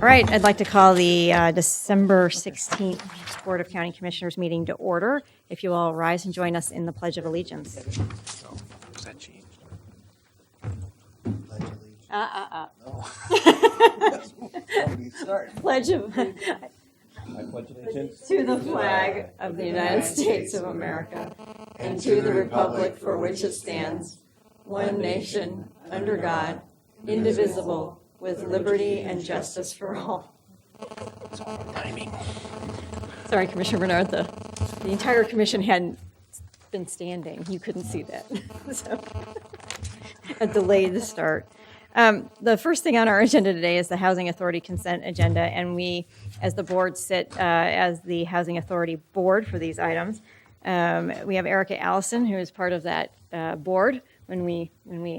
All right, I'd like to call the December 16th Board of County Commissioners meeting to order. If you all rise and join us in the Pledge of Allegiance. So, was that changed? Pledge of I pledge allegiance to the flag of the United States of America and to the republic for which it stands, one nation, under God, indivisible, with liberty and justice for all. timing. Sorry, Commissioner Bernard, the entire commission hadn't been standing. You couldn't see that. So, a delayed start. The first thing on our agenda today is the Housing Authority consent agenda, and we, as the board, sit as the Housing Authority board for these items. We have Erica Allison, who is part of that board when we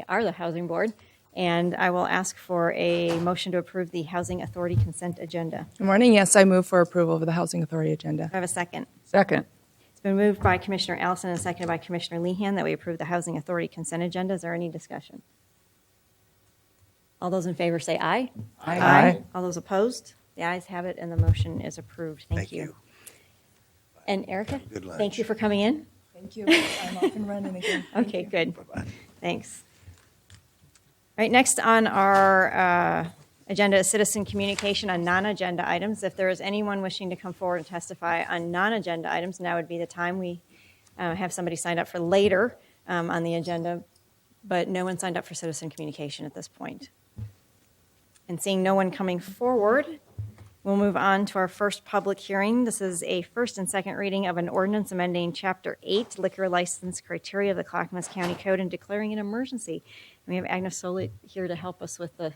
are the Housing Board, and I will ask for a motion to approve the Housing Authority consent agenda. Good morning. Yes, I move for approval of the Housing Authority agenda. Do I have a second? Second. It's been moved by Commissioner Allison and seconded by Commissioner Lehan that we approve the Housing Authority consent agenda. Is there any discussion? All those in favor say aye. Aye. All those opposed? The ayes have it, and the motion is approved. Thank you. And Erica, Good lunch. thank you for coming in. Thank you. I'm off and running again. Okay, good. Bye-bye. Thanks. All right, next on our agenda is citizen communication on non-agenda items. If there is anyone wishing to come forward and testify on non-agenda items, now would be the time. We have somebody signed up for later on the agenda, but no one signed up for citizen communication at this point. And seeing no one coming forward, we'll move on to our first public hearing. This is a first and second reading of an ordinance amending Chapter 8, Liquor License Criteria of the Clackamas County Code and declaring an emergency. And we have Agnes Soley here to help us with the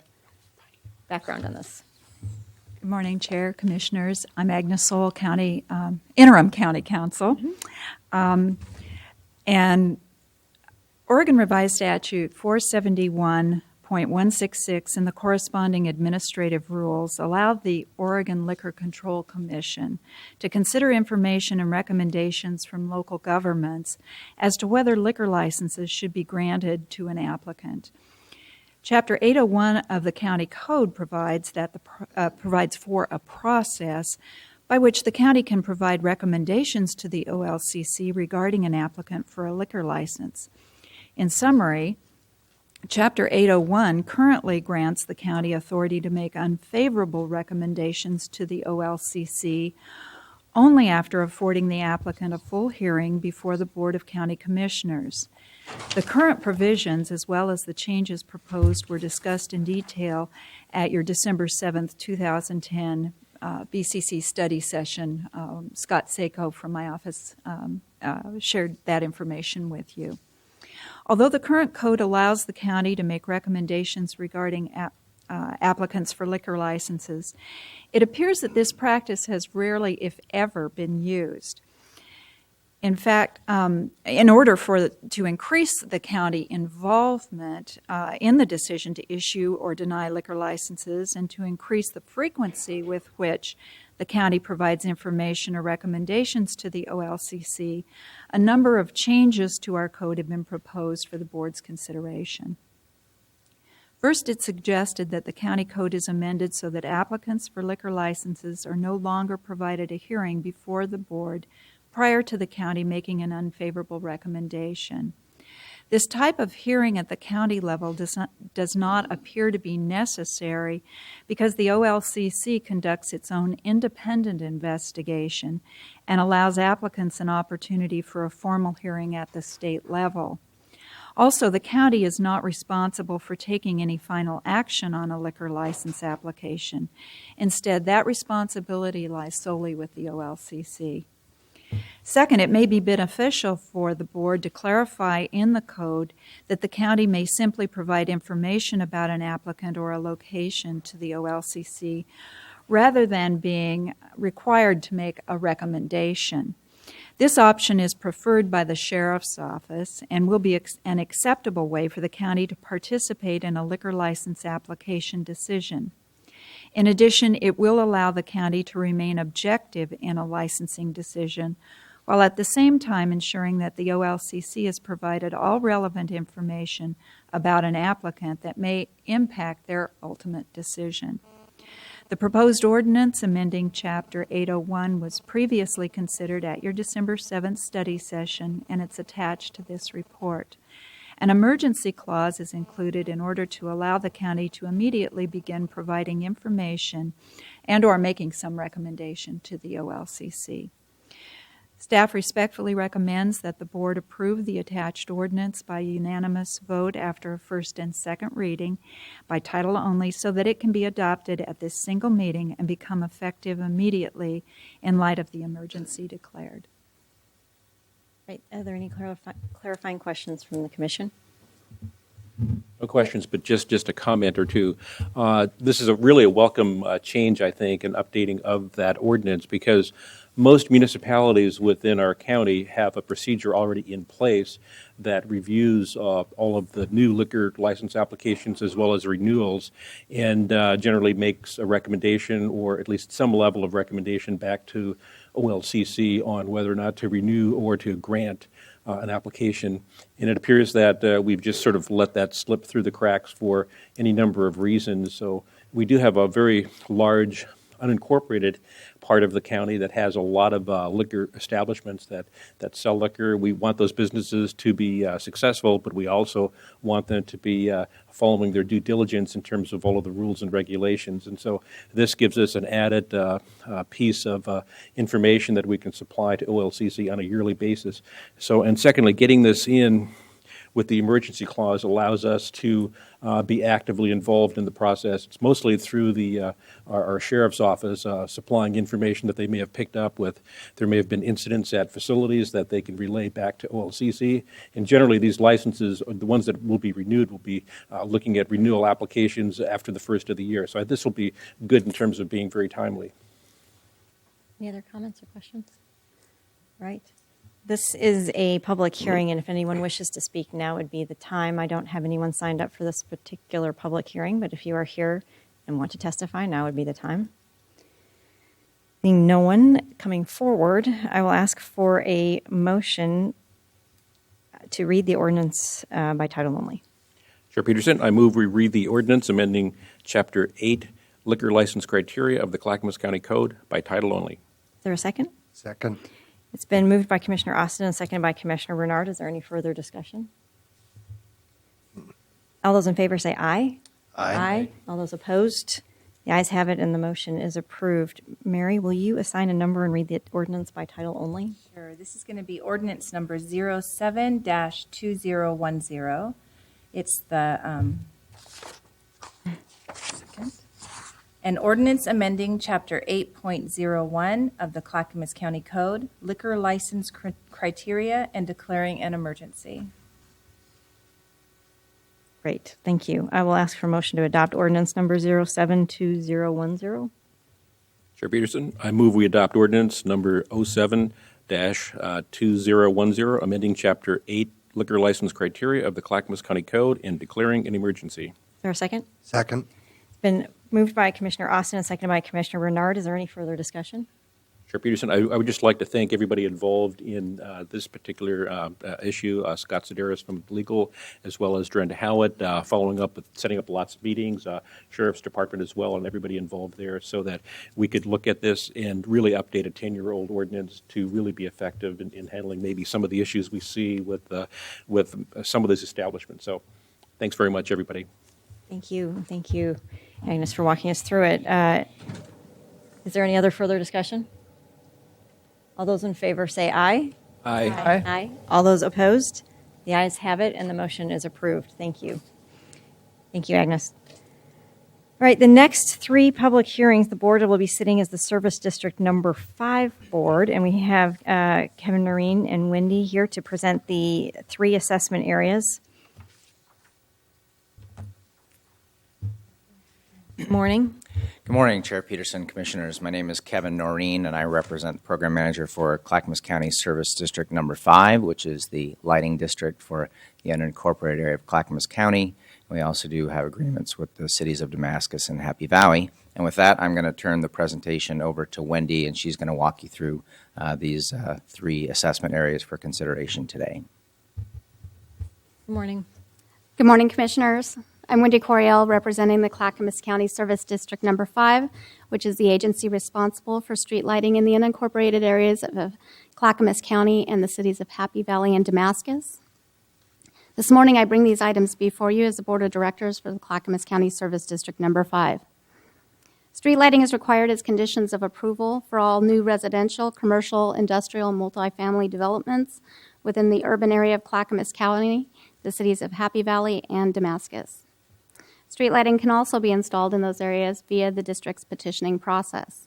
background on this. Good morning, Chair, Commissioners. I'm Agnes Sowell, Interim County Counsel. And Oregon Revised Statute 471.166 and the corresponding administrative rules allow the Oregon Liquor Control Commission to consider information and recommendations from local governments as to whether liquor licenses should be granted to an applicant. Chapter 801 of the County Code provides for a process by which the county can provide recommendations to the OLCC regarding an applicant for a liquor license. In summary, Chapter 801 currently grants the county authority to make unfavorable recommendations to the OLCC only after affording the applicant a full hearing before the Board of County Commissioners. The current provisions, as well as the changes proposed, were discussed in detail at your December 7th, 2010 BCC study session. Scott Sako from my office shared that information with you. Although the current code allows the county to make recommendations regarding applicants for liquor licenses, it appears that this practice has rarely, if ever, been used. In fact, in order to increase the county involvement in the decision to issue or deny liquor licenses and to increase the frequency with which the county provides information or recommendations to the OLCC, a number of changes to our code have been proposed for the board's consideration. First, it suggested that the county code is amended so that applicants for liquor licenses are no longer provided a hearing before the board prior to the county making an unfavorable recommendation. This type of hearing at the county level does not appear to be necessary because the OLCC conducts its own independent investigation and allows applicants an opportunity for a formal hearing at the state level. Also, the county is not responsible for taking any final action on a liquor license application. Instead, that responsibility lies solely with the OLCC. Second, it may be beneficial for the board to clarify in the code that the county may simply provide information about an applicant or a location to the OLCC rather than being required to make a recommendation. This option is preferred by the Sheriff's Office and will be an acceptable way for the county to participate in a liquor license application decision. In addition, it will allow the county to remain objective in a licensing decision, while at the same time ensuring that the OLCC has provided all relevant information about an applicant that may impact their ultimate decision. The proposed ordinance amending Chapter 801 was previously considered at your December 7th study session, and it's attached to this report. An emergency clause is included in order to allow the county to immediately begin providing information and/or making some recommendation to the OLCC. Staff respectfully recommends that the board approve the attached ordinance by unanimous vote after a first and second reading by title only so that it can be adopted at this single meeting and become effective immediately in light of the emergency declared. Right, are there any clarifying questions from the commission? No questions, but just a comment or two. This is really a welcome change, I think, and updating of that ordinance because most municipalities within our county have a procedure already in place that reviews all of the new liquor license applications as well as renewals and generally makes a recommendation or at least some level of recommendation back to OLCC on whether or not to renew or to grant an application. And it appears that we've just sort of let that slip through the cracks for any number of reasons. So we do have a very large unincorporated part of the county that has a lot of liquor establishments that sell liquor. We want those businesses to be successful, but we also want them to be following their due diligence in terms of all of the rules and regulations. And so this gives us an added piece of information that we can supply to OLCC on a yearly basis. So, and secondly, getting this in with the emergency clause allows us to be actively involved in the process. It's mostly through our sheriff's office supplying information that they may have picked up with. There may have been incidents at facilities that they can relay back to OLCC. And generally, these licenses, the ones that will be renewed, will be looking at renewal applications after the first of the year. So this will be good in terms of being very timely. Any other comments or questions? Right. This is a public hearing, and if anyone wishes to speak, now would be the time. I don't have anyone signed up for this particular public hearing, but if you are here and want to testify, now would be the time. Seeing no one coming forward, I will ask for a motion to read the ordinance by title only. Chair Peterson, I move we read the ordinance amending Chapter 8 Liquor License Criteria of the Clackamas County Code by title only. Is there a second? Second. It's been moved by Commissioner Austin and seconded by Commissioner Bernard. Is there any further discussion? All those in favor say aye. Aye. All those opposed? The ayes have it, and the motion is approved. Mary, will you assign a number and read the ordinance by title only? Sure. This is going to be ordinance number 07-2010. It's the an ordinance amending Chapter 8.01 of the Clackamas County Code, liquor license criteria, and declaring an emergency. Great, thank you. I will ask for a motion to adopt ordinance number 07-2010. Chair Peterson, I move we adopt ordinance number 07-2010, amending Chapter 8 Liquor License Criteria of the Clackamas County Code and declaring an emergency. Is there a second? Second. It's been moved by Commissioner Austin and seconded by Commissioner Bernard. Is there any further discussion? Chair Peterson, I would just like to thank everybody involved in this particular issue, Scott Sedaris from legal, as well as Drenda Howitt, following up with setting up lots of meetings, Sheriff's Department as well, and everybody involved there so that we could look at this and really update a 10-year-old ordinance to really be effective in handling maybe some of the issues we see with some of these establishments. So thanks very much, everybody. Thank you. Thank you, Agnes, for walking us through it. Is there any other further discussion? All those in favor say aye. Aye. Aye. All those opposed? The ayes have it, and the motion is approved. Thank you. Thank you, Agnes. All right, the next three public hearings, the board will be sitting as the Service District Number 5 board, and we have Kevin Noreen and Wendy here to present the three assessment areas. Good morning. Good morning, Chair Peterson, Commissioners. My name is Kevin Noreen, and I represent the Program Manager for Clackamas County Service District Number 5, which is the lighting district for the unincorporated area of Clackamas County. We also do have agreements with the cities of Damascus and Happy Valley. And with that, I'm going to turn the presentation over to Wendy, and she's going to walk you through these three assessment areas for consideration today. Good morning. Good morning, Commissioners. I'm Wendy Coriel, representing the Clackamas County Service District Number 5, which is the agency responsible for street lighting in the unincorporated areas of Clackamas County and the cities of Happy Valley and Damascus. This morning, I bring these items before you as the Board of Directors for the Clackamas County Service District Number 5. Street lighting is required as conditions of approval for all new residential, commercial, industrial, and multifamily developments within the urban area of Clackamas County, the cities of Happy Valley and Damascus. Street lighting can also be installed in those areas via the district's petitioning process.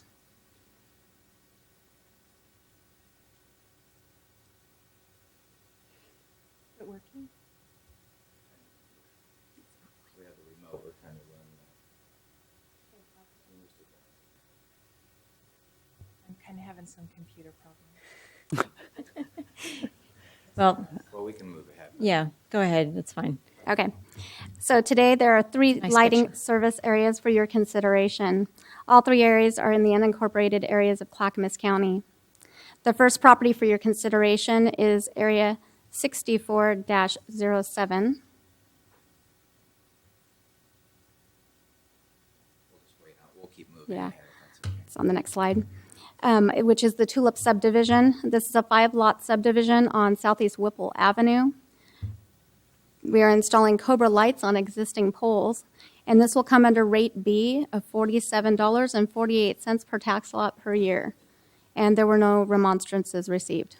I'm kind of having some computer problems. Well, Well, we can move ahead. yeah, go ahead. That's fine. Okay. So today there are 3 Nice lighting picture. service areas for your consideration. All 3 areas are in the unincorporated areas of Clackamas County. The first property for your consideration is Area 64-07. We'll keep moving Yeah. ahead. if that's okay. It's on the next slide, which is the Tulip subdivision. This is a 5-lot subdivision on Southeast Whipple Avenue. We are installing Cobra lights on existing poles, and this will come under rate B of $47.48 per tax lot per year. And there were no remonstrances received.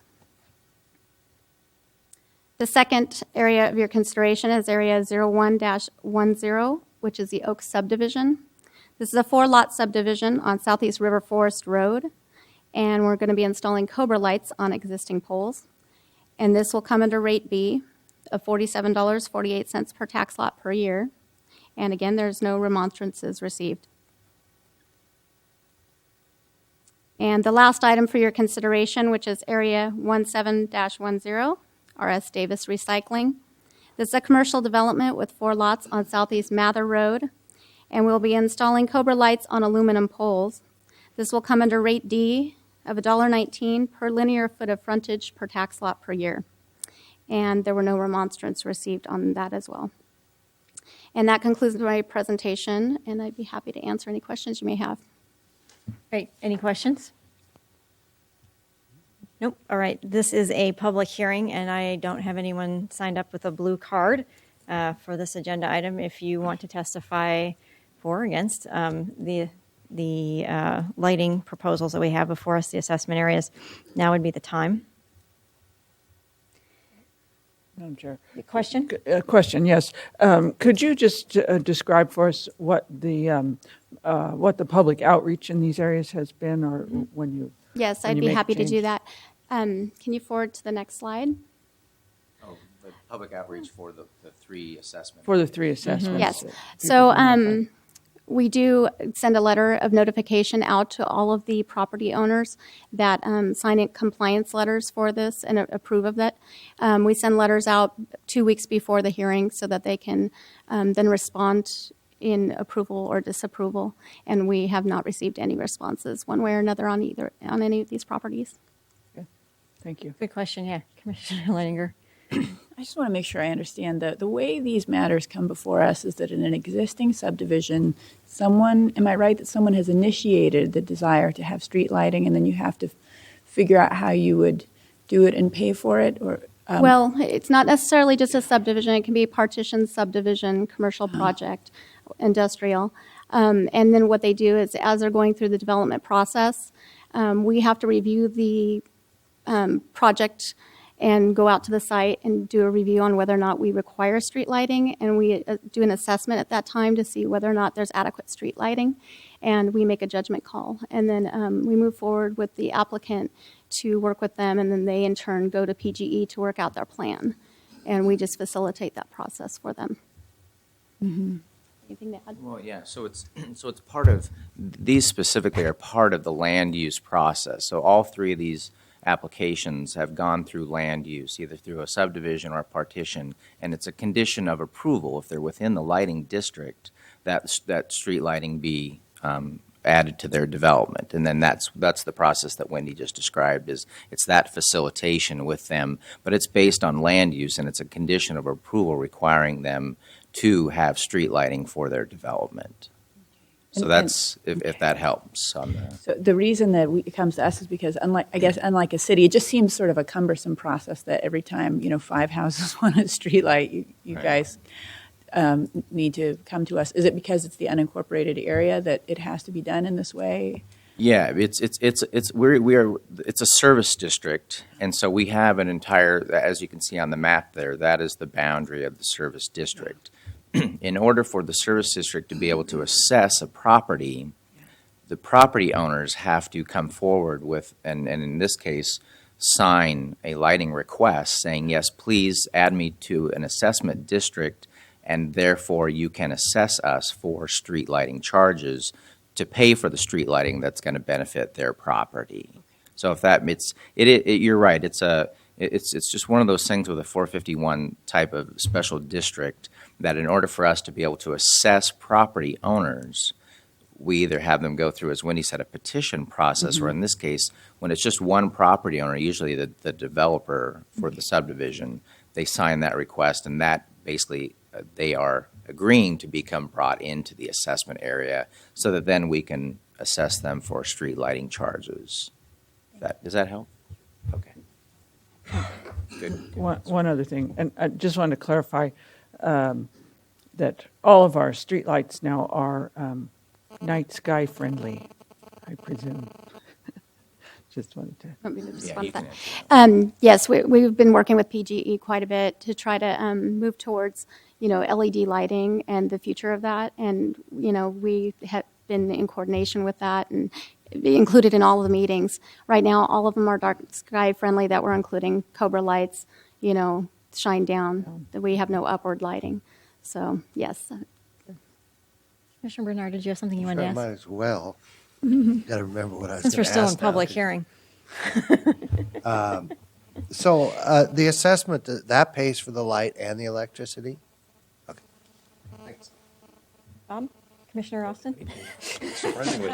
The second area of your consideration is Area 01-10, which is the Oaks subdivision. This is a 4-lot subdivision on Southeast River Forest Road, and we're going to be installing Cobra lights on existing poles. And this will come under rate B of $47.48 per tax lot per year. And again, there's no remonstrances received. And the last item for your consideration, which is Area 17-10, RS Davis Recycling. This is a commercial development with 4 lots on Southeast Mather Road, and we'll be installing Cobra lights on aluminum poles. This will come under rate D of $1.19 per linear foot of frontage per tax lot per year. And there were no remonstrance received on that as well. And that concludes my presentation, and I'd be happy to answer any questions you may have. Great. Any questions? Nope. All right. This is a public hearing, and I don't have anyone signed up with a blue card for this agenda item. If you want to testify for or against the lighting proposals that we have before us, the assessment areas, now would be the time. Madam Chair. Question? Question, yes. Could you just describe for us what the public outreach in these areas has been, or when you Yes, when I'd you be make happy to do change? that. Can you forward to the next slide? Oh, the public outreach for the 3 assessments. For the 3 assessments? Yes. that So people can identify? we do send a letter of notification out to all of the property owners that sign in compliance letters for this and approve of that. We send letters out 2 weeks before the hearing so that they can then respond in approval or disapproval. And we have not received any responses one way or another on any of these properties. Thank you. Good question. Yeah. Commissioner Leininger. I just want to make sure I understand the way these matters come before us is that in an existing subdivision, am I right that someone has initiated the desire to have street lighting, and then you have to figure out how you would do it and pay for it? Or Well, it's not necessarily just a subdivision. It can be a partition subdivision, commercial project, industrial. And then what they do is, as they're going through the development process, we have to review the project and go out to the site and do a review on whether or not we require street lighting. And we do an assessment at that time to see whether or not there's adequate street lighting. And we make a judgment call. And then we move forward with the applicant to work with them. And then they, in turn, go to PGE to work out their plan. And we just facilitate that process for them. Anything to add? Well, yeah, so it's part of, these specifically are part of the land use process. So all 3 of these applications have gone through land use, either through a subdivision or a partition, and it's a condition of approval, if they're within the lighting district, that street lighting be added to their development. And then that's the process that Wendy just described, is it's that facilitation with them, but it's based on land use, and it's a condition of approval requiring them to have street lighting for their development. So And- that's, if that helps on the. So the reason that it comes to us is because unlike a city, it just seems sort of a cumbersome process that every time, 5 houses want a street light, you Right. guys need to come to us. Is it because it's the unincorporated area that it has to be done in this way? Yeah, it's a service district, and so we have an entire, as you can see on the map there, that is the boundary of the service district. In order for the service district to be able to assess a property, the property owners have to come forward with, and in this case, sign a lighting request saying, yes, please add me to an assessment district, and therefore you can assess us for street lighting charges to pay for the street lighting that's going to benefit their property. So if that, you're right, it's just one of those things with a 451 type of special district that in order for us to be able to assess property owners, we either have them go through, as Wendy said, a petition process, or in this case, when it's just one property owner, usually the developer for the subdivision, they sign that request, and that basically they are agreeing to become brought into the assessment area so that then we can assess them for street lighting charges. Does that help? Okay. Good. One other thing, and I just wanted to clarify that all of our streetlights now are night sky friendly, I presume. Just wanted to. Want me to respond you to can that? Yes, we've been working with PGE quite a bit to try to move towards, LED lighting and the future of that. And, we have been in coordination with that and be included in all of the meetings. Right now, all of them are dark sky friendly that we're including Cobra lights, shine down, that we have no upward lighting. So, yes. Commissioner Bernard, did you have something you wanted to I ask? might as well. Got to remember what I was Since going we're to still ask in public now. hearing. So the assessment, that pays for the light and the electricity? Okay. Thanks. Bob? Commissioner Austin? Surprisingly.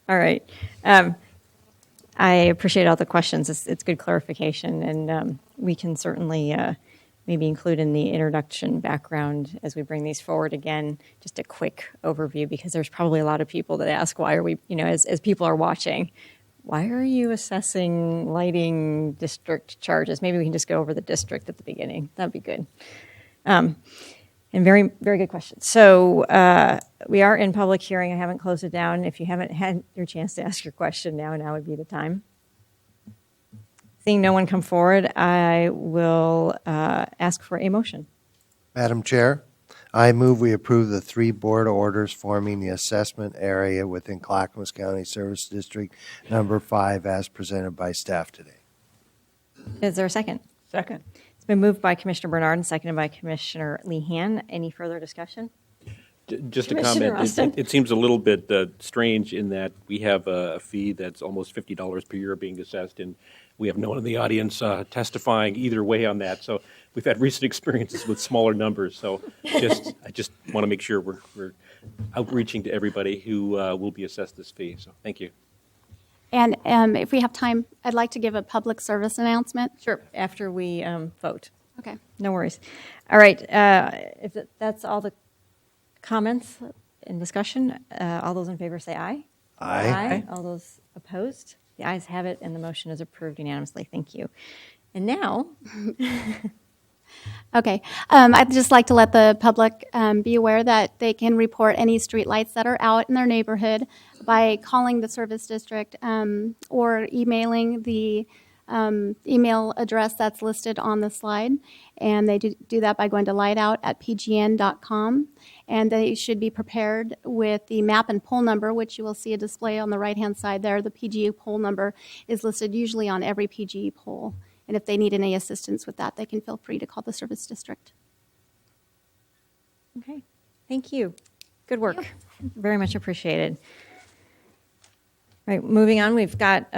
All right. I appreciate all the questions. It's good clarification, and we can certainly maybe include in the introduction background as we bring these forward again, just a quick overview, because there's probably a lot of people that ask, why are we, as people are watching, why are you assessing lighting district charges? Maybe we can just go over the district at the beginning. That'd be good. And very, very good question. So we are in public hearing. I haven't closed it down. If you haven't had your chance to ask your question, now would be the time. Seeing no one come forward, I will ask for a motion. Madam Chair, I move we approve the 3 board orders forming the assessment area within Clackamas County Service District Number 5 as presented by staff today. Is there a second? Second. It's been moved by Commissioner Bernard and seconded by Commissioner Lehan. Any further discussion? Just a Commissioner comment. Austin. It seems a little bit strange in that we have a fee that's almost $50 per year being assessed, and we have no one in the audience testifying either way on that. So we've had recent experiences with smaller numbers. So I just want to make sure we're outreaching to everybody who will be assessed this fee. So thank you. And if we have time, I'd like to give a public service announcement. Sure, after we vote. Okay. No worries. All right, if that's all the comments and discussion, all those in favor say aye. Aye. All those opposed? The ayes have it, and the motion is approved unanimously. Thank you. And now, Okay. I'd just like to let the public be aware that they can report any streetlights that are out in their neighborhood by calling the service district or emailing the email address that's listed on the slide. And they do that by going to lightout@pgn.com. And they should be prepared with the map and pole number, which you will see a display on the right-hand side there. The PGE pole number is listed usually on every PGE pole. And if they need any assistance with that, they can feel free to call the service district. okay, thank you. Good work. Very much appreciated. All right, moving on, we've got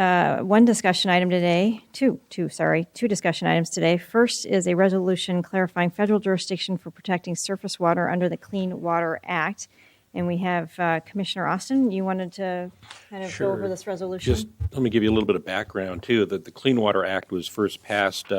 one discussion item today, two discussion items today. First is a resolution clarifying federal jurisdiction for protecting surface water under the Clean Water Act. And we have Commissioner Austin. You wanted to kind of go over this resolution? Just let me give you a little bit of background, too. That the Clean Water Act was first passed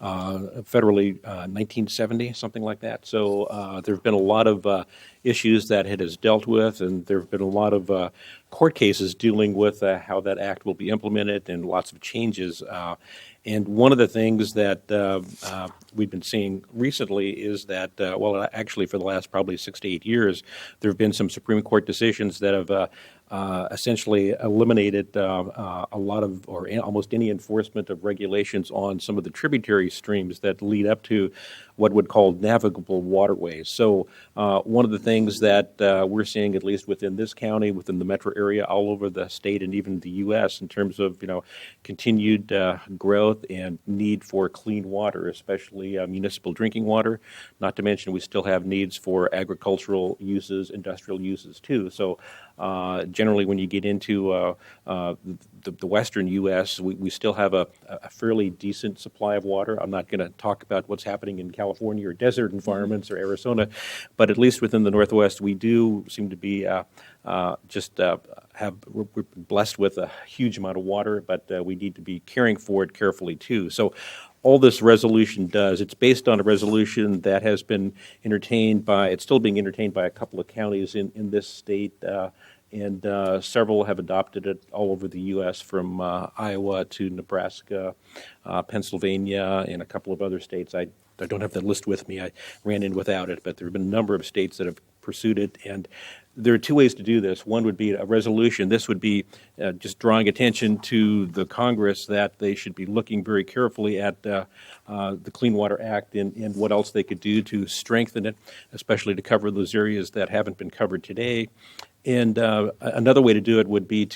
federally 1970, something like that. So there have been a lot of issues that it has dealt with, and there have been a lot of court cases dealing with how that act will be implemented and lots of changes. And one of the things that we've been seeing recently is that, well, actually for the last probably 6 to 8 years, there have been some Supreme Court decisions that have essentially eliminated a lot of, or almost any enforcement of regulations on some of the tributary streams that lead up to what would call navigable waterways. So one of the things that we're seeing, at least within this county, within the metro area, all over the state and even the U.S., in terms of continued growth and need for clean water, especially municipal drinking water. Not to mention, we still have needs for agricultural uses, industrial uses too. So generally, when you get into the western U.S., we still have a fairly decent supply of water. I'm not going to talk about what's happening in California or desert environments or Arizona, but at least within the Northwest, we do seem to be we're blessed with a huge amount of water, but we need to be caring for it carefully too. So all this resolution does, it's based on a resolution that has been it's still being entertained by a couple of counties in this state, and several have adopted it all over the U.S., from Iowa to Nebraska, Pennsylvania, and a couple of other states. I don't have that list with me. I ran in without it, but there have been a number of states that have pursued it. And there are two ways to do this. One would be a resolution. This would be just drawing attention to the Congress that they should be looking very carefully at the Clean Water Act and what else they could do to strengthen it, especially to cover those areas that haven't been covered today. And another way to do it would be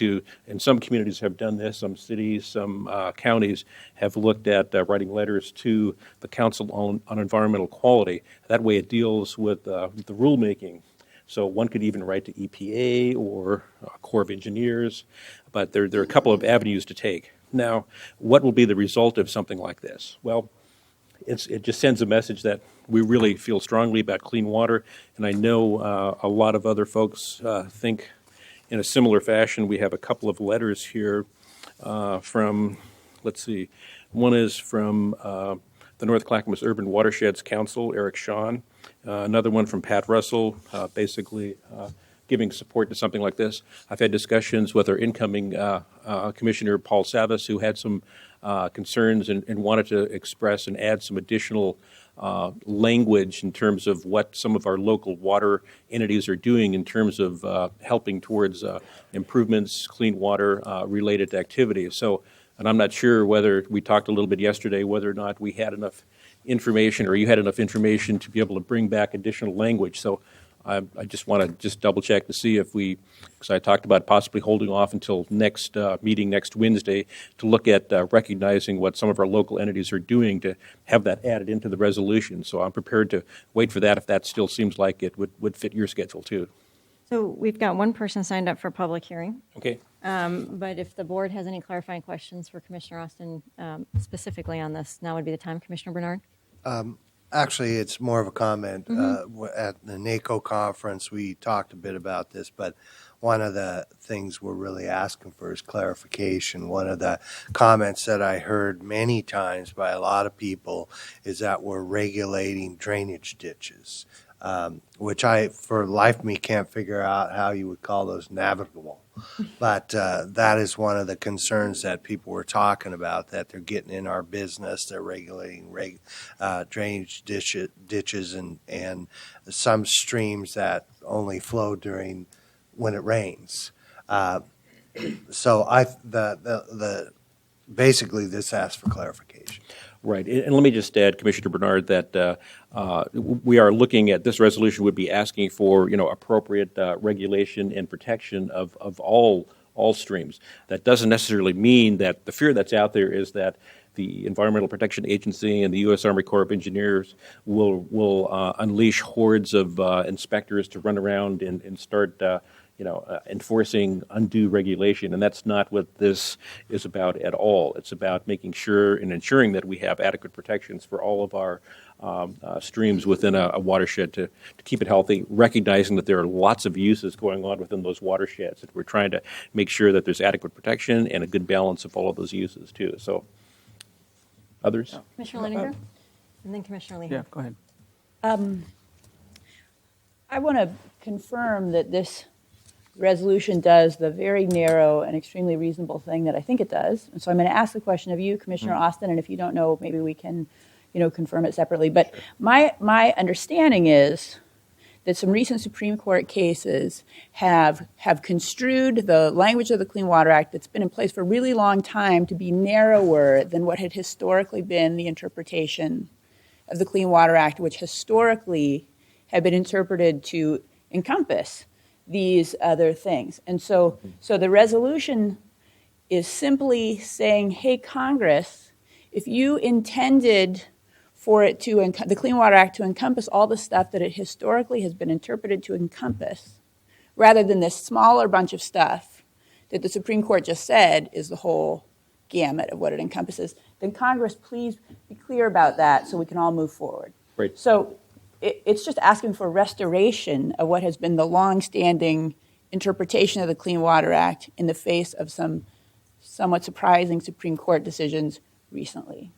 and some communities have done this, some cities, some counties have looked at writing letters to the Council on Environmental Quality. That way it deals with the rulemaking. So one could even write to EPA or Corps of Engineers, but there are a couple of avenues to take. Now, what will be the result of something like this? Well, it just sends a message that we really feel strongly about clean water, and I know a lot of other folks think in a similar fashion. We have a couple of letters here from, let's see, one is from the North Clackamas Urban Watersheds Council, Eric Shawn, another one from Pat Russell, basically giving support to something like this. I've had discussions with our incoming Commissioner Paul Savas, who had some concerns and wanted to express and add some additional language in terms of what some of our local water entities are doing in terms of helping towards improvements, clean water related activities. So, and I'm not sure whether, we talked a little bit yesterday, whether or not we had enough information, or you had enough information to be able to bring back additional language. So I just want to double check to see if because I talked about possibly holding off until next meeting next Wednesday to look at recognizing what some of our local entities are doing to have that added into the resolution. So I'm prepared to wait for that if that still seems like it would fit your schedule too. So we've got one person signed up for public hearing, Okay. but if the board has any clarifying questions for Commissioner Austin specifically on this, now would be the time. Commissioner Bernard? Actually, it's more of a comment. At the NACO conference, we talked a bit about this, but one of the things we're really asking for is clarification. One of the comments that I heard many times by a lot of people is that we're regulating drainage ditches, which I, for life of me, can't figure out how you would call those navigable. But that is one of the concerns that people were talking about, that they're getting in our business. They're regulating drainage ditches and some streams that only flow during when it rains. So basically this asks for clarification. Right. And let me just add, Commissioner Bernard, that we are looking at this resolution would be asking for, appropriate regulation and protection of all streams. That doesn't necessarily mean that the fear that's out there is that the Environmental Protection Agency and the U.S. Army Corps of Engineers will unleash hordes of inspectors to run around and start enforcing undue regulation, and that's not what this is about at all. It's about making sure and ensuring that we have adequate protections for all of our streams within a watershed to keep it healthy, recognizing that there are lots of uses going on within those watersheds, and we're trying to make sure that there's adequate protection and a good balance of all of those uses too. So Others? Commissioner Leininger? And then Commissioner Lehan. Yeah, go ahead. I want to confirm that this resolution does the very narrow and extremely reasonable thing that I think it does. And so I'm going to ask the question of you, Commissioner Austin, and if you don't know, maybe we can, confirm it separately. But my understanding is that some recent Supreme Court cases have construed the language of the Clean Water Act that's been in place for a really long time to be narrower than what had historically been the interpretation of the Clean Water Act, which historically had been interpreted to encompass these other things. And so the resolution is simply saying, hey, Congress, if you intended for it to, the Clean Water Act to encompass all the stuff that it historically has been interpreted to encompass, rather than this smaller bunch of stuff that the Supreme Court just said is the whole gamut of what it encompasses, then Congress, please be clear about that so we can all move forward. Right. So it's just asking for restoration of what has been the longstanding interpretation of the Clean Water Act in the face of some somewhat surprising Supreme Court decisions recently.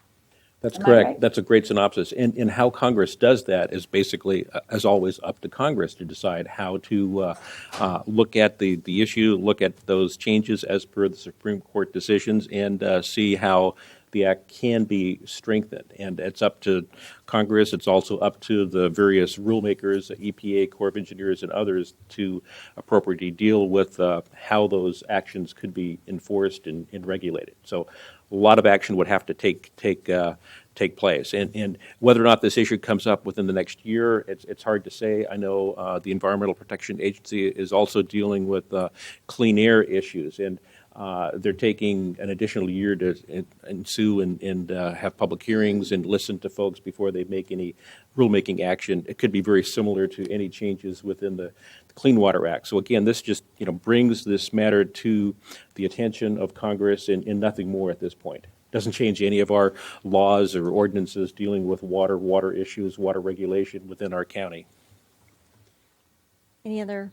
That's Am I correct. right? That's a great synopsis. And how Congress does that is basically, as always, up to Congress to decide how to look at the issue, look at those changes as per the Supreme Court decisions, and see how the act can be strengthened. And it's up to Congress. It's also up to the various rulemakers, EPA, Corps of Engineers, and others to appropriately deal with how those actions could be enforced and regulated. So a lot of action would have to take place. And whether or not this issue comes up within the next year, it's hard to say. I know the Environmental Protection Agency is also dealing with clean air issues, and they're taking an additional year to ensue and have public hearings and listen to folks before they make any rulemaking action. It could be very similar to any changes within the Clean Water Act. So again, this just brings this matter to the attention of Congress and nothing more at this point. Doesn't change any of our laws or ordinances dealing with water issues, water regulation within our county. Any other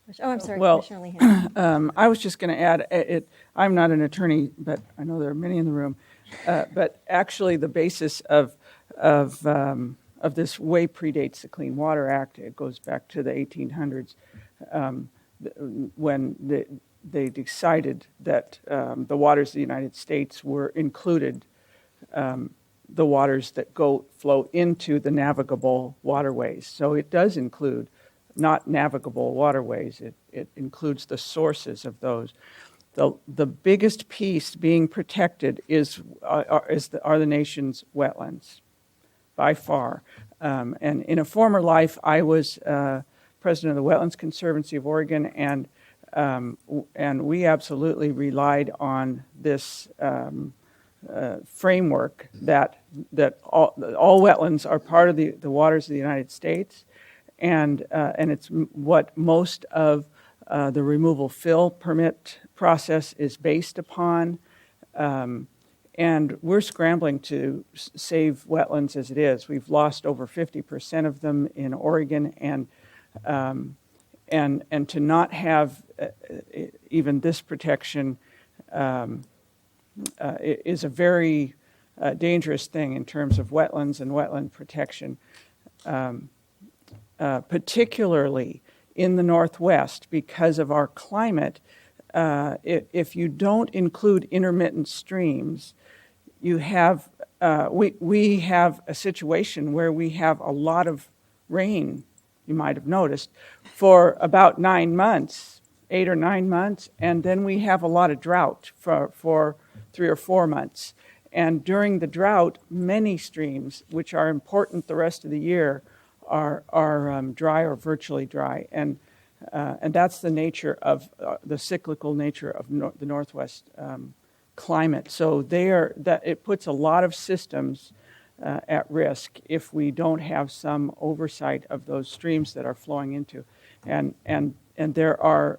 questions? Oh, I'm sorry, Well, Commissioner Lehan. I was just going to add, I'm not an attorney, but I know there are many in the room. But actually, the basis of this way predates the Clean Water Act. It goes back to the 1800s when they decided that the waters of the United States were included the waters that flow into the navigable waterways. So it does include not navigable waterways. It includes the sources of those. The biggest piece being protected are the nation's wetlands, by far. And in a former life, I was president of the Wetlands Conservancy of Oregon, and we absolutely relied on this framework that all wetlands are part of the waters of the United States, and it's what most of the removal fill permit process is based upon. And we're scrambling to save wetlands as it is. We've lost over 50% of them in Oregon, and to not have even this protection is a very dangerous thing in terms of wetlands and wetland protection, particularly in the Northwest because of our climate. If you don't include intermittent streams, you have we have a situation where we have a lot of rain, you might have noticed, for about 9 months, 8 or 9 months, and then we have a lot of drought for 3 or 4 months. And during the drought, many streams, which are important the rest of the year, are dry or virtually dry. And that's the nature of the cyclical nature of the Northwest climate. So it puts a lot of systems at risk if we don't have some oversight of those streams that are flowing into. And there are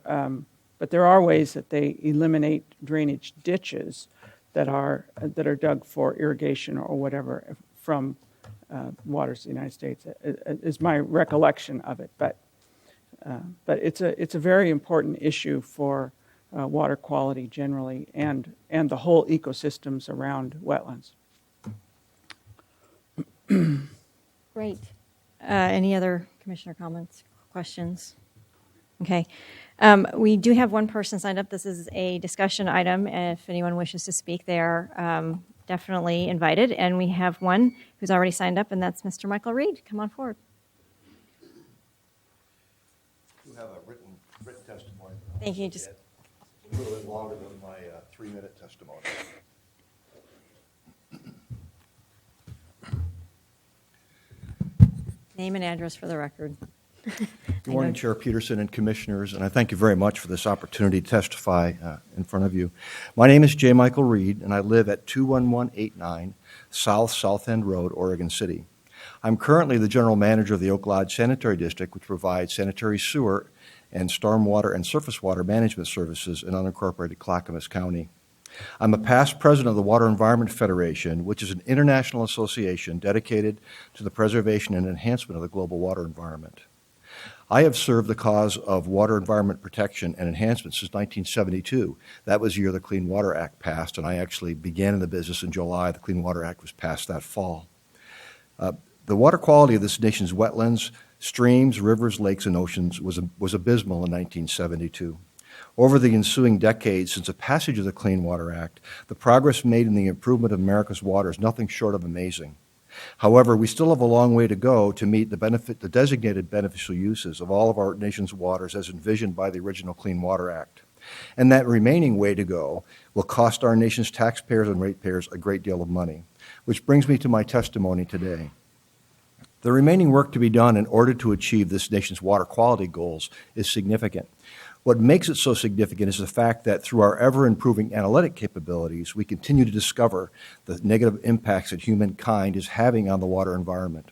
ways that they eliminate drainage ditches that are dug for irrigation or whatever from waters of the United States. Is my recollection of it, but it's a very important issue for water quality generally and the whole ecosystems around wetlands. Great. Any other commissioner comments, questions? Okay. We do have one person signed up. This is a discussion item. If anyone wishes to speak, they are definitely invited. And we have one who's already signed up, and that's Mr. Michael Reed. Come on forward. You have a written testimony. Thank you. Just A little bit longer than my 3-minute testimony. name and address for the record. Good morning, Chair Peterson and Commissioners, and I thank you very much for this opportunity to testify in front of you. My name is J. Michael Reed, and I live at 21189 South End Road, Oregon City. I'm currently the General Manager of the Oak Lodge Sanitary District, which provides sanitary sewer and stormwater and surface water management services in unincorporated Clackamas County. I'm a past president of the Water Environment Federation, which is an international association dedicated to the preservation and enhancement of the global water environment. I have served the cause of water environment protection and enhancement since 1972. That was the year the Clean Water Act passed, and I actually began in the business in July. The Clean Water Act was passed that fall. The water quality of this nation's wetlands, streams, rivers, lakes, and oceans was abysmal in 1972. Over the ensuing decades since the passage of the Clean Water Act, the progress made in the improvement of America's water is nothing short of amazing. However, we still have a long way to go to meet the designated beneficial uses of all of our nation's waters as envisioned by the original Clean Water Act. And that remaining way to go will cost our nation's taxpayers and ratepayers a great deal of money, which brings me to my testimony today. The remaining work to be done in order to achieve this nation's water quality goals is significant. What makes it so significant is the fact that through our ever-improving analytic capabilities, we continue to discover the negative impacts that humankind is having on the water environment.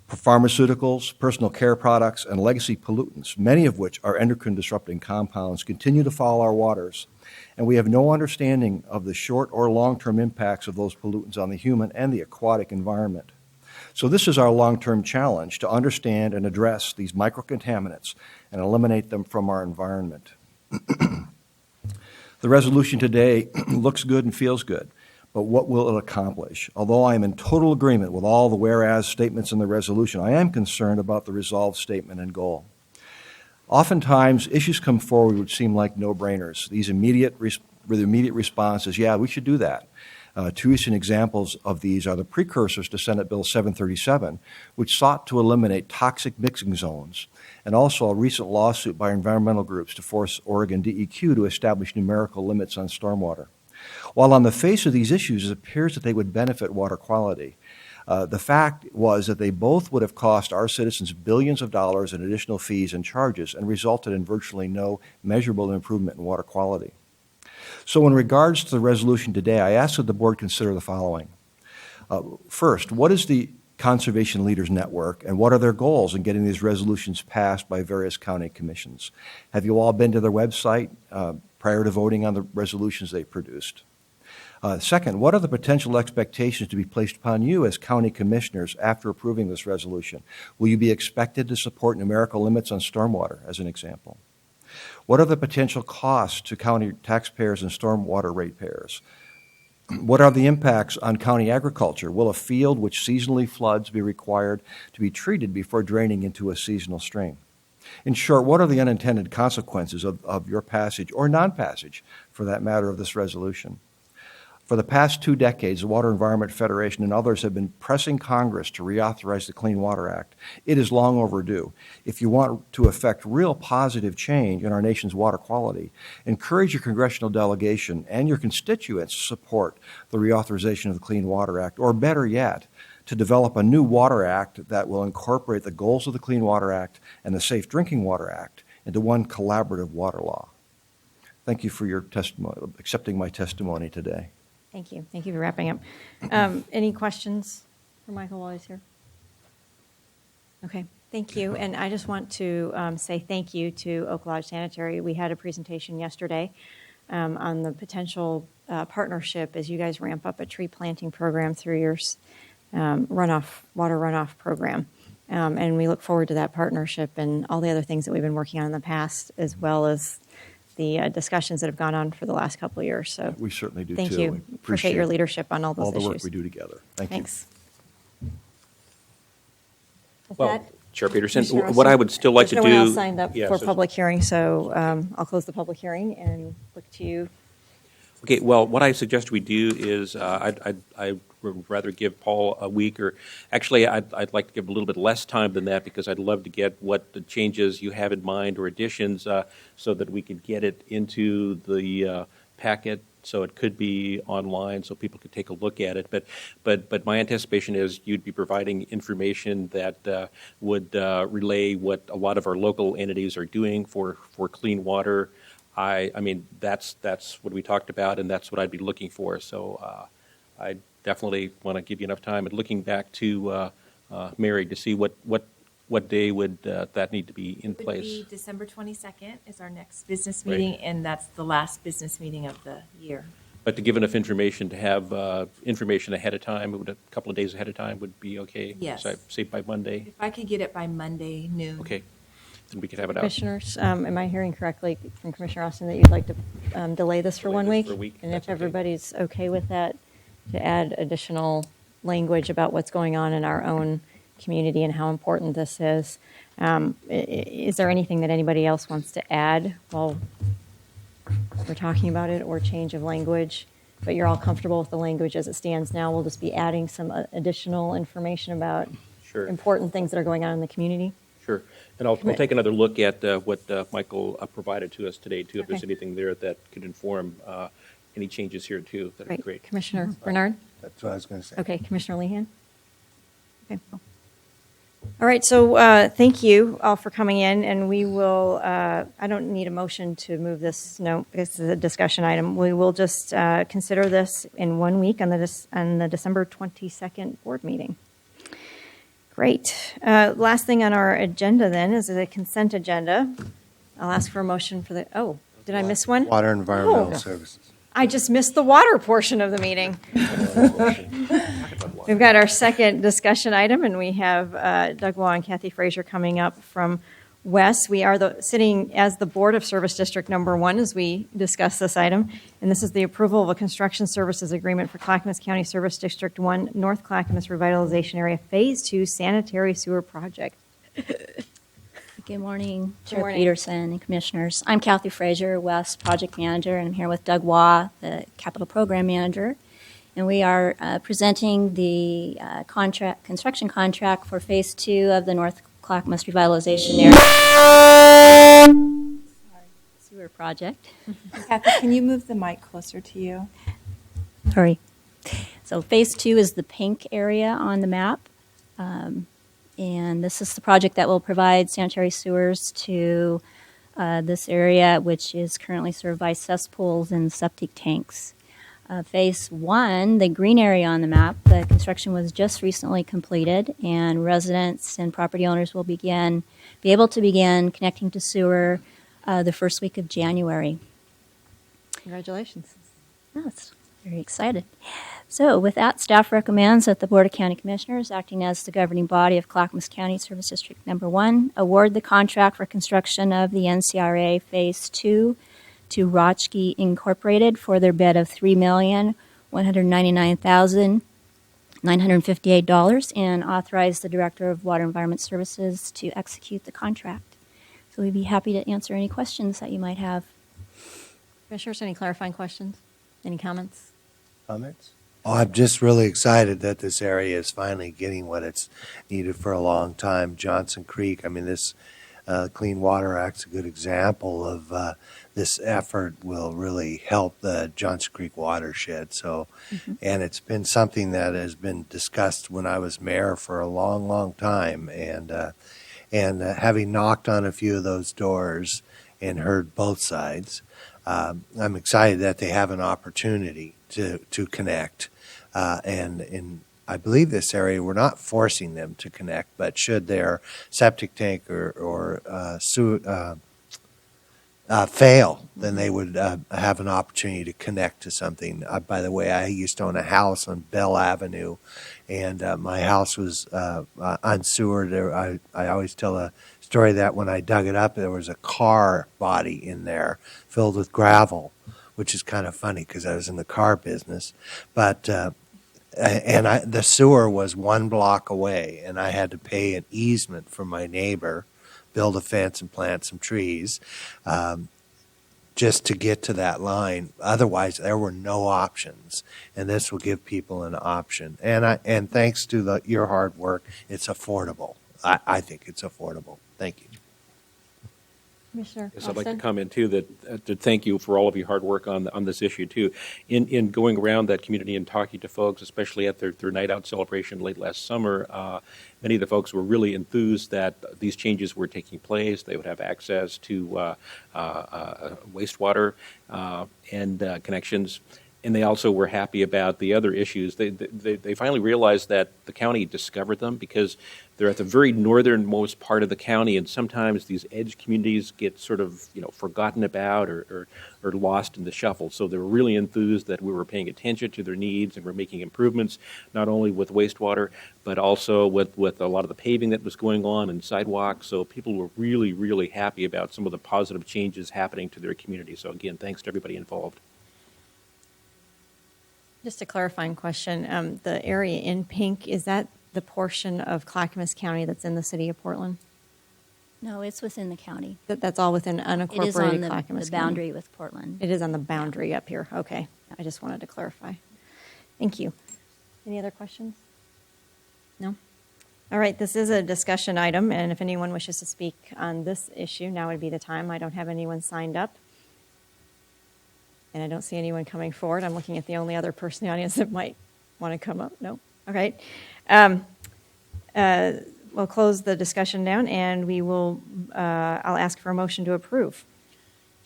Pharmaceuticals, personal care products, and legacy pollutants, many of which are endocrine-disrupting compounds, continue to foul our waters, and we have no understanding of the short or long-term impacts of those pollutants on the human and the aquatic environment. So this is our long-term challenge, to understand and address these microcontaminants and eliminate them from our environment. The resolution today looks good and feels good, but what will it accomplish? Although I am in total agreement with all the whereas statements in the resolution, I am concerned about the resolve statement and goal. Oftentimes, issues come forward which seem like no-brainers. These immediate response is, yeah, we should do that. Two recent examples of these are the precursors to Senate Bill 737, which sought to eliminate toxic mixing zones, and also a recent lawsuit by environmental groups to force Oregon DEQ to establish numerical limits on stormwater. While on the face of these issues, it appears that they would benefit water quality, the fact was that they both would have cost our citizens billions of dollars in additional fees and charges and resulted in virtually no measurable improvement in water quality. So in regards to the resolution today, I ask that the board consider the following. First, what is the Conservation Leaders Network, and what are their goals in getting these resolutions passed by various county commissions? Have you all been to their website prior to voting on the resolutions they produced? Second, what are the potential expectations to be placed upon you as county commissioners after approving this resolution? Will you be expected to support numerical limits on stormwater, as an example? What are the potential costs to county taxpayers and stormwater ratepayers? What are the impacts on county agriculture? Will a field which seasonally floods be required to be treated before draining into a seasonal stream? In short, what are the unintended consequences of your passage, or non-passage, for that matter, of this resolution? For the past 2 decades, the Water Environment Federation and others have been pressing Congress to reauthorize the Clean Water Act. It is long overdue. If you want to effect real positive change in our nation's water quality, encourage your congressional delegation and your constituents to support the reauthorization of the Clean Water Act, or better yet, to develop a new Water Act that will incorporate the goals of the Clean Water Act and the Safe Drinking Water Act into one collaborative water law. Thank you for your testimony, accepting my testimony today. Thank you. Thank you for wrapping up. Any questions for Michael while he's here? Okay, thank you. And I just want to say thank you to Oak Lodge Sanitary. We had a presentation yesterday on the potential partnership as you guys ramp up a tree planting program through your water runoff program. And we look forward to that partnership and all the other things that we've been working on in the past, as well as the discussions that have gone on for the last couple of years. So we certainly do, thank too. you. We Appreciate your leadership on all those issues. all the work we do together. Thank you. Thanks. With Well, that, Chair Peterson, Commissioner what I Austin? would still like to There's do. no one else signed up Yeah, for so- public hearing, so I'll close the public hearing and look to you. Okay, well, what I suggest we do is, I would rather give Paul a week, or actually, I'd like to give a little bit less time than that, because I'd love to get what the changes you have in mind or additions, so that we could get it into the packet, so it could be online, so people could take a look at it. But my anticipation is you'd be providing information that would relay what a lot of our local entities are doing for clean water. I mean, that's what we talked about, and that's what I'd be looking for. So I definitely want to give you enough time. And looking back to Mary to see what day would that need to be in It would place. be December 22nd is our next business Right. meeting, and that's the last business meeting of the year. But to give enough information to have information ahead of time, a couple of days ahead of time would be okay? Yes. So I'd say by Monday. If I could get it by Monday noon. Okay. Then we could have it out. Commissioners, am I hearing correctly from Commissioner Austin that you'd like to delay this for Delay 1 this week? for a week, And that's if okay. everybody's okay with that, to add additional language about what's going on in our own community and how important this is. Is there anything that anybody else wants to add while we're talking about it, or change of language? But you're all comfortable with the language as it stands now? We'll just be adding some additional information about Sure. important things that are going on in the community. Sure. And I'll take another look at what Michael provided to us today, too, if there's Okay. anything there that could inform any changes here, too. That'd be great. Commissioner Bernard? That's what I was going to say. Okay, Commissioner Lehan? Okay. All right, so thank you all for coming in, and we will, I don't need a motion to move this, no, this is a discussion item. We will just consider this in 1 week on the December 22nd board meeting. Great. Last thing on our agenda then is the consent agenda. I'll ask for a motion for the, oh, did I miss one? Water and Environmental Oh. Services. I just missed the water portion of the meeting. We've got our second discussion item, and we have Doug Waugh and Kathy Frazier coming up from Wes. We are sitting as the Board of Service District Number 1 as we discuss this item, and this is the approval of a construction services agreement for Clackamas County Service District 1 North Clackamas Revitalization Area Phase 2 Sanitary Sewer Project. Good morning, Good Chair morning. Peterson and Commissioners. I'm Kathy Frazier, West Project Manager, and I'm here with Doug Waugh, the Capital Program Manager. And we are presenting the construction contract for Phase 2 of the North Clackamas Revitalization Area Sewer Project. Kathy, can you move the mic closer to you? Sorry. So Phase 2 is the pink area on the map. And this is the project that will provide sanitary sewers to this area, which is currently served by cesspools and septic tanks. Phase 1, the green area on the map, the construction was just recently completed, and residents and property owners will be able to begin connecting to sewer the first week of January. Congratulations. Oh, it's very excited. So with that, staff recommends that the Board of County Commissioners, acting as the governing body of Clackamas County Service District Number 1, award the contract for construction of the NCRA Phase 2 to Rochke Incorporated for their bid of $3,199,958 and authorize the Director of Water Environment Services to execute the contract. So we'd be happy to answer any questions that you might have. Commissioners, any clarifying questions? Any comments? Comments? Oh, I'm just really excited that this area is finally getting what it's needed for a long time. Johnson Creek, I mean, this Clean Water Act's a good example of this effort will really help the Johnson Creek watershed. So, and it's been something that has been discussed when I was mayor for a long, long time. And having knocked on a few of those doors and heard both sides, I'm excited that they have an opportunity to connect. And I believe this area, we're not forcing them to connect, but should their septic tank or fail, then they would have an opportunity to connect to something. By the way, I used to own a house on Bell Avenue, and my house was unsewered. I always tell a story that when I dug it up, there was a car body in there filled with gravel, which is kind of funny because I was in the car business. But the sewer was 1 block away, and I had to pay an easement from my neighbor, build a fence and plant some trees, just to get to that line. Otherwise, there were no options, and this will give people an option. And thanks to your hard work, it's affordable. I think it's affordable. Thank you. Commissioner Yes, I'd like to Austin? comment too to thank you for all of your hard work on this issue too. In going around that community and talking to folks, especially at their night out celebration late last summer, many of the folks were really enthused that these changes were taking place. They would have access to wastewater and connections. And they also were happy about the other issues. They finally realized that the county discovered them because they're at the very northernmost part of the county, and sometimes these edge communities get sort of forgotten about or lost in the shuffle. So they were really enthused that we were paying attention to their needs and we're making improvements, not only with wastewater, but also with a lot of the paving that was going on and sidewalks. So people were really, really happy about some of the positive changes happening to their community. So again, thanks to everybody involved. Just a clarifying question. The area in pink, is that the portion of Clackamas County that's in the city of Portland? No, it's within the county. That's all within It is on unincorporated the Clackamas County? boundary with Portland. It is on the boundary up here. Okay. I just wanted to clarify. Thank you. Any other questions? No? All right. This is a discussion item, and if anyone wishes to speak on this issue, now would be the time. I don't have anyone signed up. And I don't see anyone coming forward. I'm looking at the only other person in the audience that might want to come up. No? All right. We'll close the discussion down, and we will. I'll ask for a motion to approve.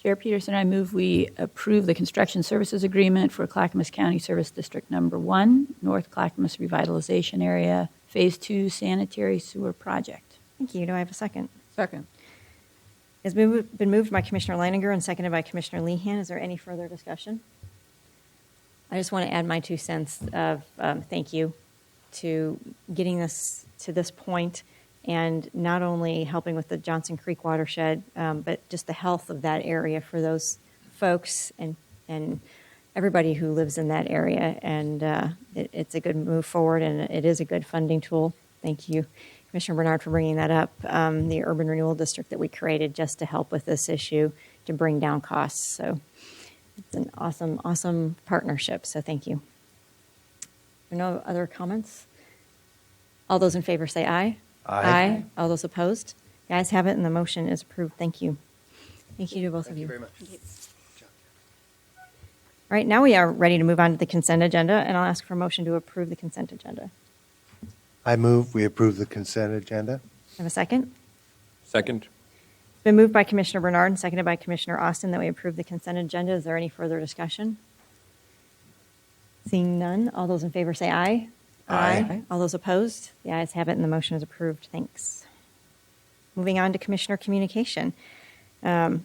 Chair Peterson, I move we approve the construction services agreement for Clackamas County Service District Number 1, North Clackamas Revitalization Area, Phase 2 Sanitary Sewer Project. Thank you. Do I have a second? Second. It's been moved by Commissioner Leininger and seconded by Commissioner Lehan. Is there any further discussion? I just want to add my 2 cents of thank you to getting this to this point, and not only helping with the Johnson Creek watershed, but just the health of that area for those folks and everybody who lives in that area. And it's a good move forward, and it is a good funding tool. Thank you, Commissioner Bernard, for bringing that up. The Urban Renewal District that we created just to help with this issue to bring down costs. So it's an awesome, awesome partnership. So thank you. There are no other comments? All those in favor say aye. Aye. All those opposed? The ayes have it, and the motion is approved. Thank you. Thank you to both of you. Very much. All right, now we are ready to move on to the consent agenda, and I'll ask for a motion to approve the consent agenda. I move we approve the consent agenda. Have a second? Second. It's been moved by Commissioner Bernard and seconded by Commissioner Austin that we approve the consent agenda. Is there any further discussion? Seeing none, all those in favor say aye. Aye. All those opposed? The ayes have it, and the motion is approved. Thanks. Moving on to Commissioner Communication. Who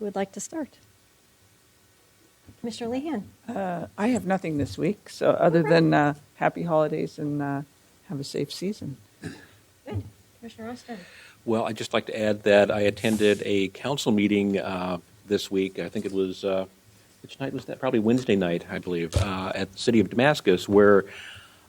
would like to start? Commissioner Lehan. I have nothing this week, so other than happy holidays and have a safe season. Good. Commissioner Austin. Well, I'd just like to add that I attended a council meeting this week. I think it was, which night was that? Probably Wednesday night, I believe, at the city of Damascus, where,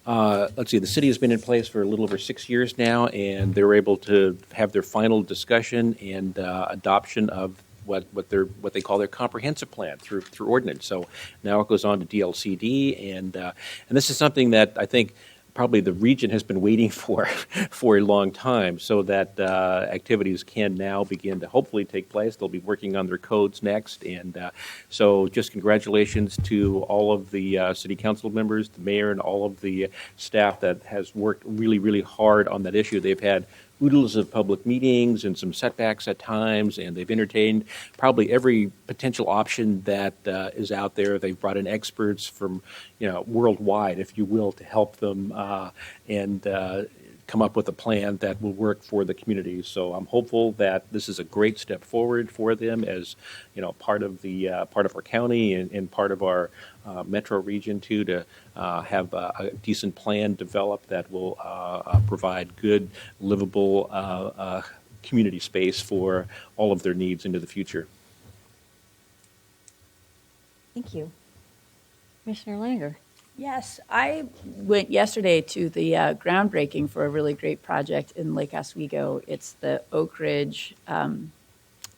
let's see, the city has been in place for a little over 6 years now, and they were able to have their final discussion and adoption of what they call their comprehensive plan through ordinance. So now it goes on to DLCD, and this is something that I think probably the region has been waiting for a long time, so that activities can now begin to hopefully take place. They'll be working on their codes next, and so just congratulations to all of the city council members, the mayor, and all of the staff that has worked really, really hard on that issue. They've had oodles of public meetings and some setbacks at times, and they've entertained probably every potential option that is out there. They've brought in experts from, worldwide, if you will, to help them and come up with a plan that will work for the community. So I'm hopeful that this is a great step forward for them as, part of our county and part of our metro region too, to have a decent plan developed that will provide good, livable community space for all of their needs into the future. Thank you. Commissioner Langer. Yes, I went yesterday to the groundbreaking for a really great project in Lake Oswego. It's the Oak Ridge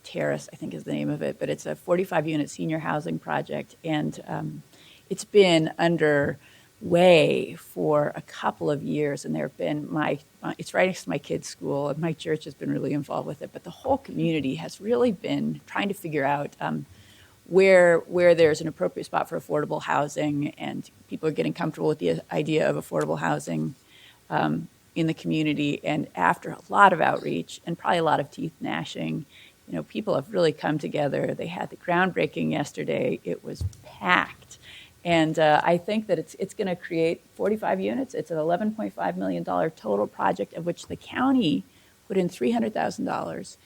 Terrace, I think is the name of it, but it's a 45-unit senior housing project, and it's been underway for a couple of years, and there have been it's right next to my kids' school, and my church has been really involved with it, but the whole community has really been trying to figure out where there's an appropriate spot for affordable housing, and people are getting comfortable with the idea of affordable housing in the community. And after a lot of outreach and probably a lot of teeth gnashing, people have really come together. They had the groundbreaking yesterday. It was packed. And I think that it's going to create 45 units. It's an $11.5 million total project, of which the county put in $300,000,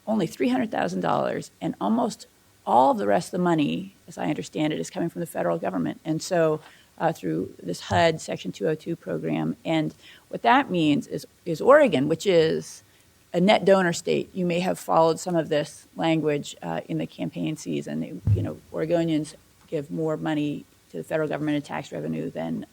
only $300,000, and almost all of the rest of the money, as I understand it, is coming from the federal government. And so through this HUD Section 202 program. And what that means is Oregon, which is a net donor state. You may have followed some of this language in the campaign season. Oregonians give more money to the federal government in tax revenue than,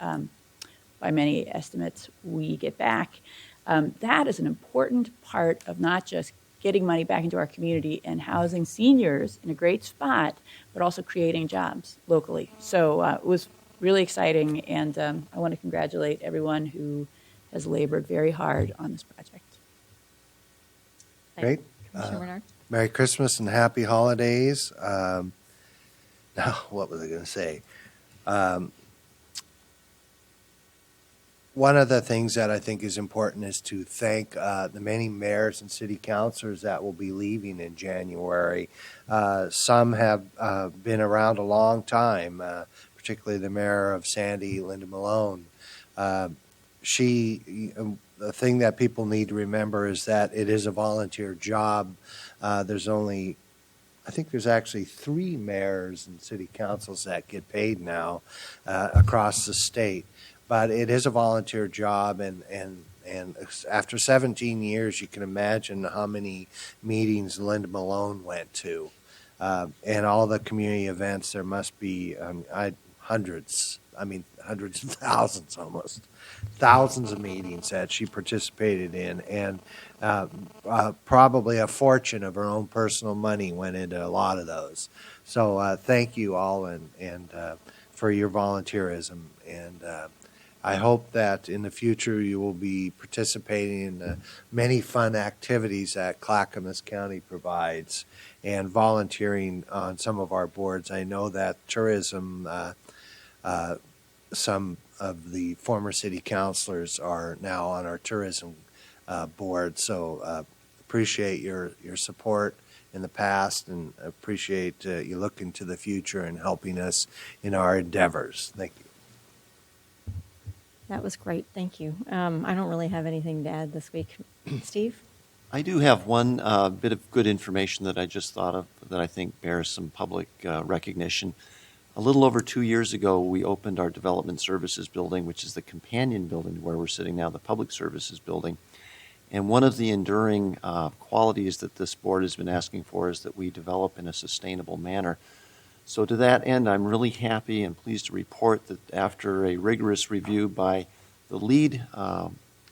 by many estimates, we get back. That is an important part of not just getting money back into our community and housing seniors in a great spot, but also creating jobs locally. So it was really exciting, and I want to congratulate everyone who has labored very hard on this project. Great. Commissioner Bernard? Merry Christmas and Happy Holidays. Now, what was I going to say? One of the things that I think is important is to thank the many mayors and city councilors that will be leaving in January. Some have been around a long time, particularly the mayor of Sandy, Linda Malone. The thing that people need to remember is that it is a volunteer job. I think there's actually 3 mayors and city councils that get paid now across the state. But it is a volunteer job, and after 17 years, you can imagine how many meetings Linda Malone went to. And all the community events, there must be hundreds of thousands almost. Thousands of meetings that she participated in, and probably a fortune of her own personal money went into a lot of those. So thank you all and for your volunteerism, and I hope that in the future you will be participating in the many fun activities that Clackamas County provides and volunteering on some of our boards. I know that tourism, some of the former city councilors are now on our tourism board, so appreciate your support in the past and appreciate you looking to the future and helping us in our endeavors. Thank you. That was great. Thank you. I don't really have anything to add this week. Steve? I do have one bit of good information that I just thought of that I think bears some public recognition. A little over 2 years ago, we opened our Development Services Building, which is the companion building where we're sitting now, the Public Services Building. And one of the enduring qualities that this board has been asking for is that we develop in a sustainable manner. So to that end, I'm really happy and pleased to report that after a rigorous review by the LEED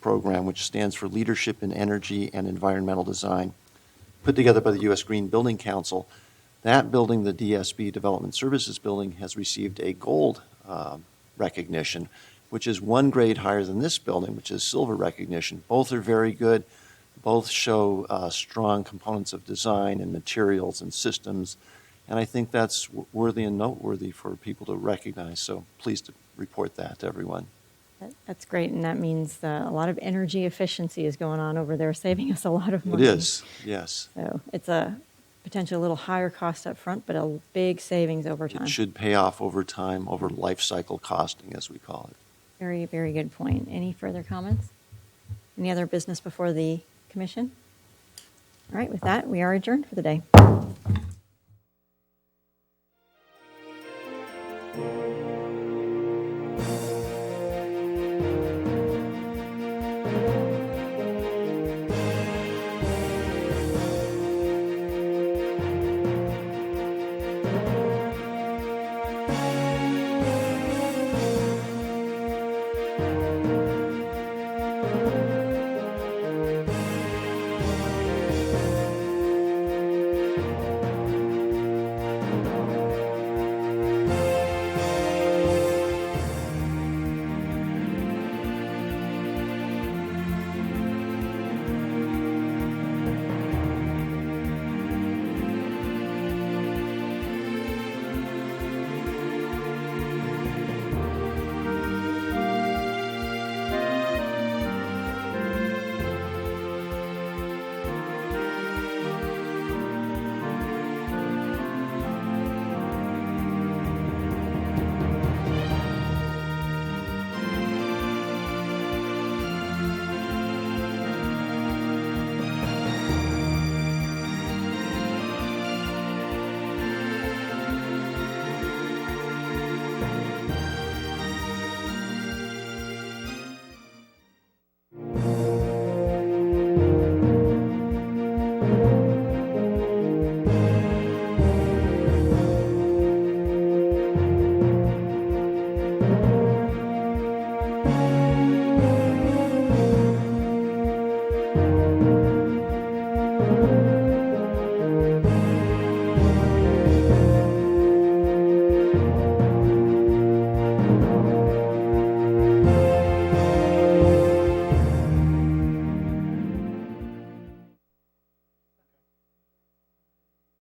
program, which stands for Leadership in Energy and Environmental Design, put together by the U.S. Green Building Council, that building, the DSB Development Services Building, has received a gold recognition, which is 1 grade higher than this building, which is silver recognition. Both are very good. Both show strong components of design and materials and systems. And I think that's worthy and noteworthy for people to recognize. So pleased to report that to everyone. That's great, and that means a lot of energy efficiency is going on over there, saving us a lot of money. It is, yes. So it's a potentially a little higher cost up front, but a big savings over time. It should pay off over time, over life cycle costing, as we call it. Very, very good point. Any further comments? Any other business before the commission? All right, with that, we are adjourned for the day.